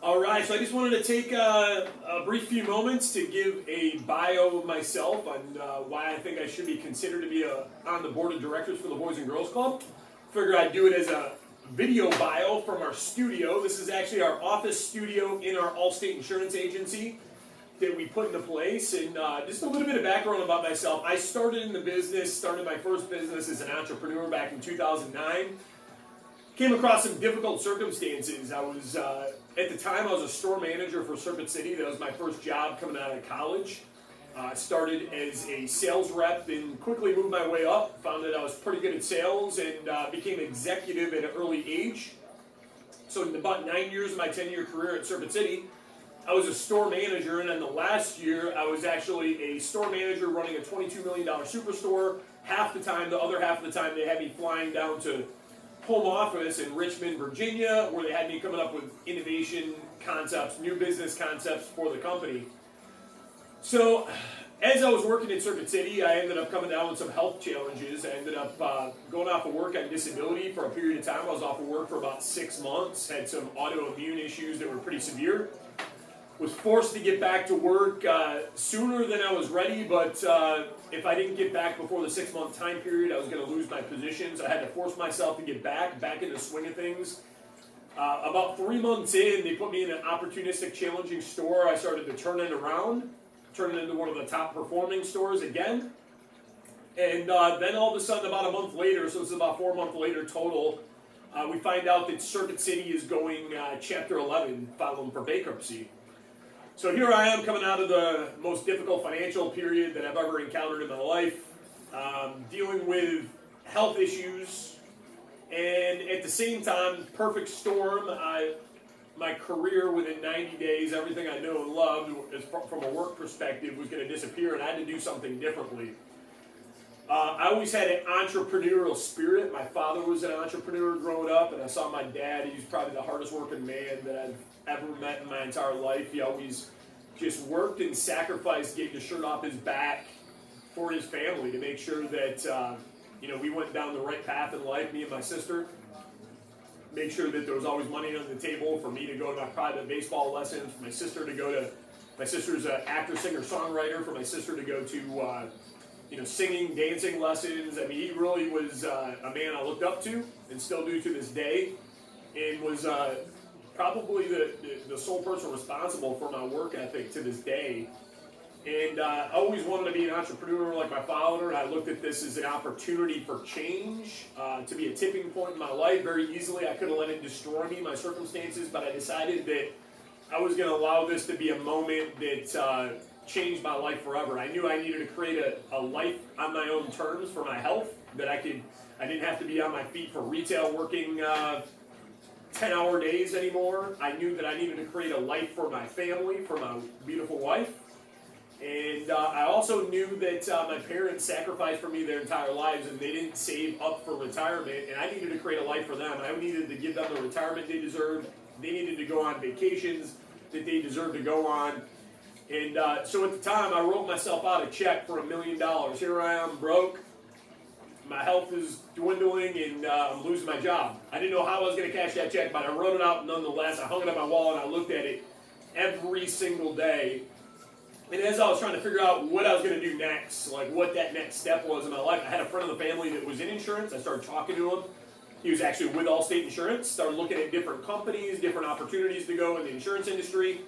All right, so I just wanted to take a brief few moments to give a bio of myself on why I think I should be considered to be on the board of directors for the Boys and Girls Club. Figure I'd do it as a video bio from our studio. This is actually our office studio in our Allstate Insurance Agency that we put into place. And just a little bit of background about myself. I started in the business, started my first business as an entrepreneur back in 2009. Came across some difficult circumstances. I was, at the time, I was a store manager for Circuit City. That was my first job coming out of college. Started as a sales rep and quickly moved my way up. Found that I was pretty good at sales and became executive at an early age. So in about 9 years of my 10-year career at Circuit City, I was a store manager, and then the last year I was actually a store manager running a $22 million superstore. Half the time, the other half of the time, they had me flying down to home office in Richmond, Virginia, where they had me coming up with innovation concepts, new business concepts for the company. So as I was working at Circuit City, I ended up coming down with some health challenges. I ended up going off of work on disability for a period of time. I was off of work for about 6 months, had some autoimmune issues that were pretty severe. Was forced to get back to work sooner than I was ready, but if I didn't get back before the 6-month time period, I was going to lose my position, so I had to force myself to get back in the swing of things. About 3 months in, they put me in an opportunistic, challenging store. I started to turn it around, turn it into one of the top performing stores again. And then all of a sudden, about a month later, so it's about 4 months later total, we find out that Circuit City is going Chapter 11, filing for bankruptcy. So here I am coming out of the most difficult financial period that I've ever encountered in my life, dealing with health issues, and at the same time, perfect storm. My career within 90 days, everything I know and loved from a work perspective was going to disappear, and I had to do something differently. I always had an entrepreneurial spirit. My father was an entrepreneur growing up, and I saw my dad. He was probably the hardest working man that I've ever met in my entire life. He always just worked and sacrificed getting the shirt off his back for his family to make sure that we went down the right path in life, me and my sister. Make sure that there was always money on the table for me to go to my private baseball lessons, for my sister to go to, my sister's an actor, singer, songwriter, for my sister to go to singing, dancing lessons. I mean, he really was a man I looked up to and still do to this day, and was probably the sole person responsible for my work ethic to this day. And I always wanted to be an entrepreneur like my father, and I looked at this as an opportunity for change, to be a tipping point in my life. Very easily, I could have let it destroy me, my circumstances, but I decided that I was going to allow this to be a moment that changed my life forever. I knew I needed to create a life on my own terms for my health, that I didn't have to be on my feet for retail working 10-hour days anymore. I knew that I needed to create a life for my family, for my beautiful wife. And I also knew that my parents sacrificed for me their entire lives, and they didn't save up for retirement, and I needed to create a life for them. I needed to give them the retirement they deserved. They needed to go on vacations that they deserved to go on. And so at the time, I wrote myself out a check for $1 million. Here I am, broke. My health is dwindling, and I'm losing my job. I didn't know how I was going to cash that check, but I wrote it out nonetheless. I hung it on my wall, and I looked at it every single day. And as I was trying to figure out what I was going to do next, like what that next step was in my life, I had a friend of the family that was in insurance. I started talking to him. He was actually with Allstate Insurance. Started looking at different companies, different opportunities to go in the insurance industry.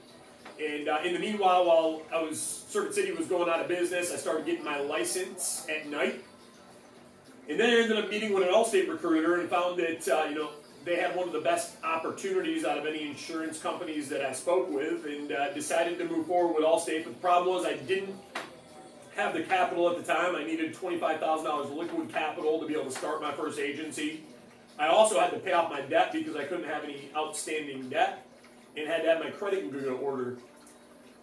And in the meanwhile, while Circuit City was going out of business, I started getting my license at night. And then I ended up meeting with an Allstate recruiter and found that they had one of the best opportunities out of any insurance companies that I spoke with, and decided to move forward with Allstate. But the problem was I didn't have the capital at the time. I needed $25,000 liquid capital to be able to start my first agency. I also had to pay off my debt because I couldn't have any outstanding debt, and had to have my credit in good order.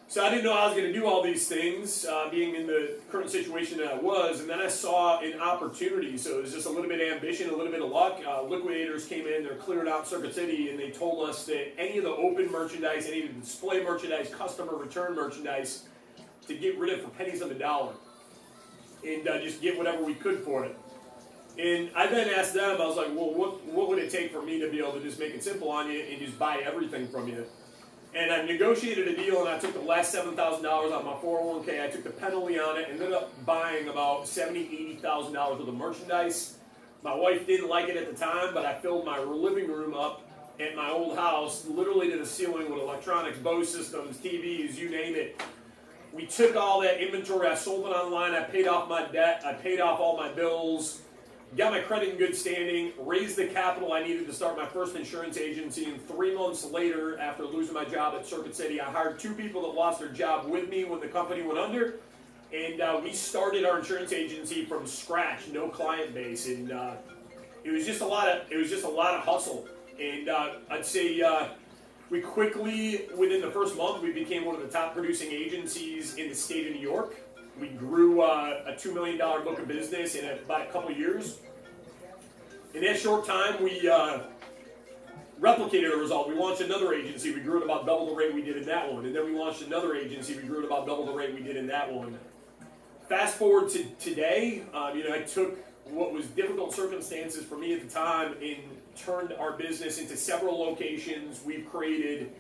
So I didn't know how I was going to do all these things, being in the current situation that I was, and then I saw an opportunity. So it was just a little bit of ambition, a little bit of luck. Liquidators came in, they're clearing out Circuit City, and they told us that any of the open merchandise, any of the display merchandise, customer return merchandise, to get rid of for pennies on the dollar, and just get whatever we could for it. And I then asked them, I was like, well, what would it take for me to be able to just make it simple on you and just buy everything from you? And I negotiated a deal, and I took the last $7,000 out of my 401k. I took the penalty on it, and ended up buying about $70,000, $80,000 worth of merchandise. My wife didn't like it at the time, but I filled my living room up at my old house, literally to the ceiling, with electronics, Bose systems, TVs, you name it. We took all that inventory, I sold it online, I paid off my debt, I paid off all my bills, got my credit in good standing, raised the capital I needed to start my first insurance agency, and 3 months later, after losing my job at Circuit City, I hired 2 people that lost their job with me when the company went under, and we started our insurance agency from scratch, no client base, and it was just a lot of hustle. And I'd say we quickly, within the first month, we became one of the top producing agencies in the state of New York. We grew a $2 million book of business in about a couple of years. In that short time, we replicated the result. We launched another agency. We grew at about double the rate we did in that one. And then we launched another agency. We grew at about double the rate we did in that one. Fast forward to today, I took what was difficult circumstances for me at the time and turned our business into several locations. We've created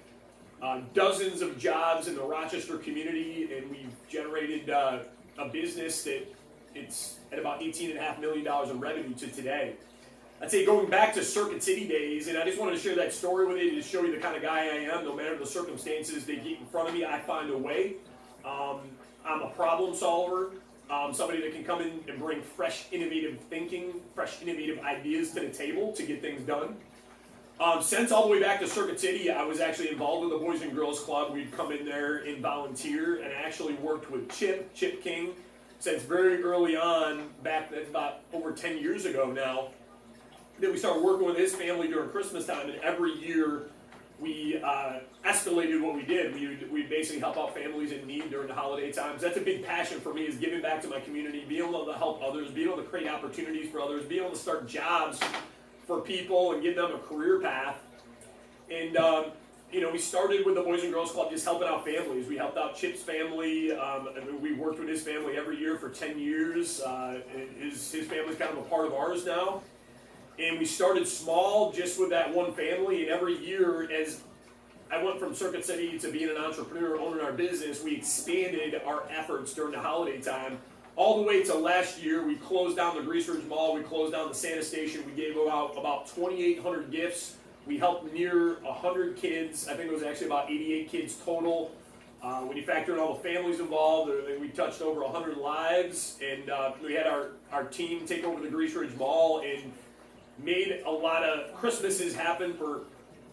dozens of jobs in the Rochester community, and we've generated a business that it's at about $18.5 million in revenue to today. I'd say going back to Circuit City days, and I just wanted to share that story with you to show you the kind of guy I am. No matter the circumstances they get in front of me, I find a way. I'm a problem solver. Somebody that can come in and bring fresh, innovative thinking, fresh, innovative ideas to the table to get things done. Since all the way back to Circuit City, I was actually involved with the Boys and Girls Club. We'd come in there and volunteer, and I actually worked with Chip King, since very early on, that's about over 10 years ago now, that we started working with his family during Christmas time, and every year we escalated what we did. We basically help out families in need during the holiday times. That's a big passion for me, is giving back to my community, being able to help others, being able to create opportunities for others, being able to start jobs for people and give them a career path. And we started with the Boys and Girls Club just helping out families. We helped out Chip's family. We worked with his family every year for 10 years. His family's kind of a part of ours now. And we started small, just with that one family, and every year, as I went from Circuit City to being an entrepreneur, owning our business, we expanded our efforts during the holiday time, all the way to last year. We closed down the Grease Ridge Mall, we closed down the Santa Station, we gave out about 2,800 gifts, we helped near 100 kids, I think it was actually about 88 kids total. When you factor in all the families involved, we touched over 100 lives, and we had our team take over the Grease Ridge Mall and made a lot of Christmases happen for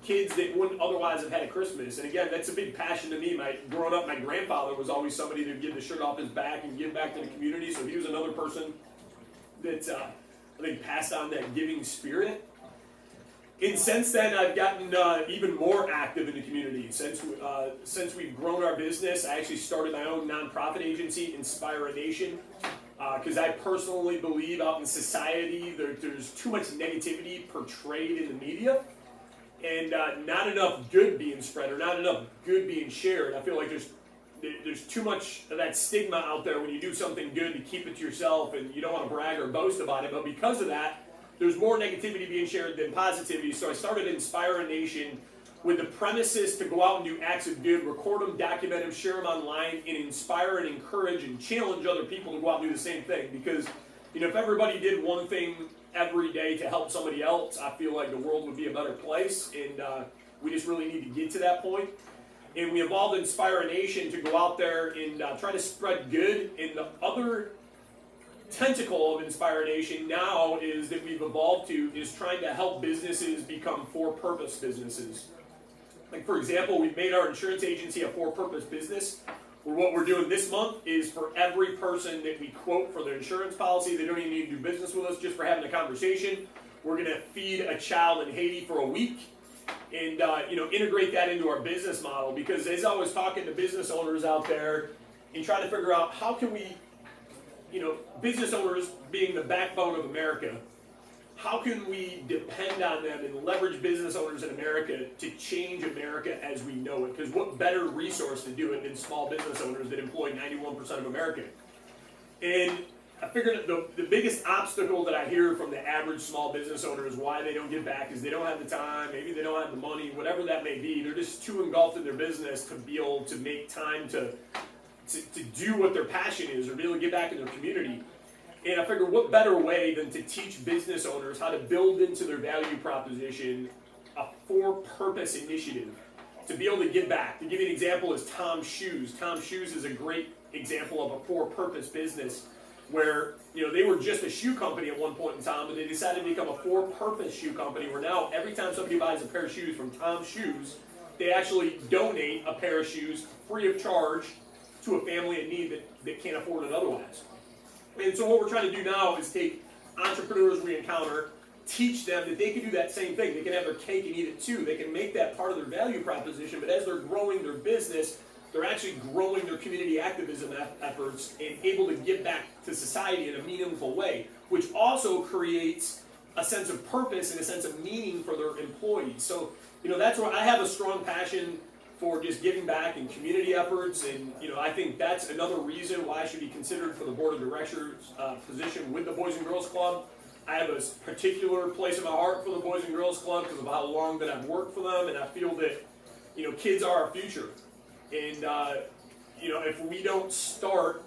kids that wouldn't otherwise have had a Christmas. And again, that's a big passion to me. Growing up, my grandfather was always somebody that would give the shirt off his back and give back to the community, so he was another person that I think passed on that giving spirit. And since then, I've gotten even more active in the community. Since we've grown our business, I actually started my own nonprofit agency, Inspire a Nation. Because I personally believe out in society there's too much negativity portrayed in the media, and not enough good being spread, or not enough good being shared. I feel like there's too much of that stigma out there when you do something good to keep it to yourself, and you don't want to brag or boast about it. But because of that, there's more negativity being shared than positivity. So I started Inspire a Nation with the premises to go out and do acts of good, record them, document them, share them online, and inspire and encourage and challenge other people to go out and do the same thing. Because, if everybody did one thing every day to help somebody else, I feel like the world would be a better place, and we just really need to get to that point. And we evolved Inspire a Nation to go out there and try to spread good. And the other tentacle of Inspire a Nation now is that we've evolved to is trying to help businesses become for-purpose businesses. Like, for example, we've made our insurance agency a for-purpose business, where what we're doing this month is for every person that we quote for their insurance policy, they don't even need to do business with us, just for having a conversation, we're going to feed a child in Haiti for a week and integrate that into our business model. Because as I was talking to business owners out there and trying to figure out how can we, business owners being the backbone of America, how can we depend on them and leverage business owners in America to change America as we know it? Because what better resource to do it than small business owners that employ 91% of America? And I figured the biggest obstacle that I hear from the average small business owner is why they don't give back is they don't have the time, maybe they don't have the money, whatever that may be. They're just too engulfed in their business to be able to make time to do what their passion is or be able to get back in their community. And I figured what better way than to teach business owners how to build into their value proposition a for-purpose initiative to be able to give back. To give you an example is Tom's Shoes. Tom's Shoes is a great example of a for-purpose business where they were just a shoe company at one point in time, but they decided to become a for-purpose shoe company where now every time somebody buys a pair of shoes from Tom's Shoes, they actually donate a pair of shoes free of charge to a family in need that can't afford it otherwise. And so what we're trying to do now is take entrepreneurs we encounter, teach them that they can do that same thing. They can have their cake and eat it too. They can make that part of their value proposition, but as they're growing their business, they're actually growing their community activism efforts and able to give back to society in a meaningful way, which also creates a sense of purpose and a sense of meaning for their employees. So, that's where I have a strong passion for just giving back in community efforts, and I think that's another reason why I should be considered for the board of directors position with the Boys and Girls Club. I have a particular place in my heart for the Boys and Girls Club because of how long that I've worked for them, and I feel that kids are our future. And, if we don't start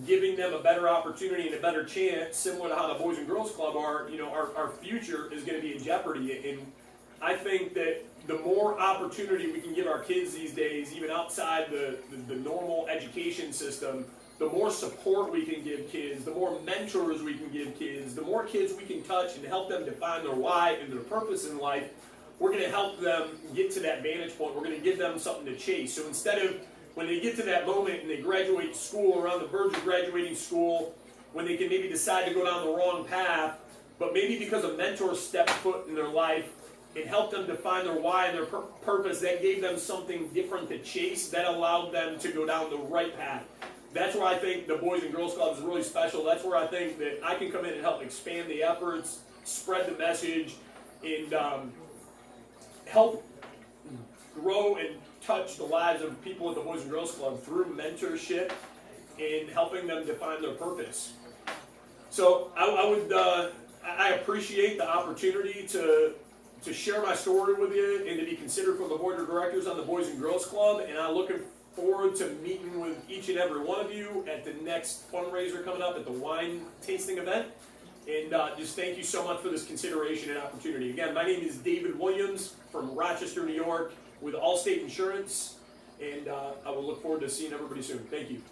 giving them a better opportunity and a better chance, similar to how the Boys and Girls Club are, our future is going to be in jeopardy. And I think that the more opportunity we can give our kids these days, even outside the normal education system, the more support we can give kids, the more mentors we can give kids, the more kids we can touch and help them define their why and their purpose in life, we're going to help them get to that vantage point. We're going to give them something to chase. So instead of when they get to that moment and they graduate school, or on the verge of graduating school, when they can maybe decide to go down the wrong path, but maybe because a mentor stepped foot in their life and helped them define their why and their purpose, that gave them something different to chase, that allowed them to go down the right path. That's where I think the Boys and Girls Club is really special. That's where I think that I can come in and help expand the efforts, spread the message, and help grow and touch the lives of people at the Boys and Girls Club through mentorship and helping them define their purpose. So I appreciate the opportunity to share my story with you and to be considered for the board of directors on the Boys and Girls Club, and I'm looking forward to meeting with each and every one of you at the next fundraiser coming up at the wine tasting event. And just thank you so much for this consideration and opportunity. Again, my name is David Williams from Rochester, New York with Allstate Insurance, and I will look forward to seeing everybody soon. Thank you.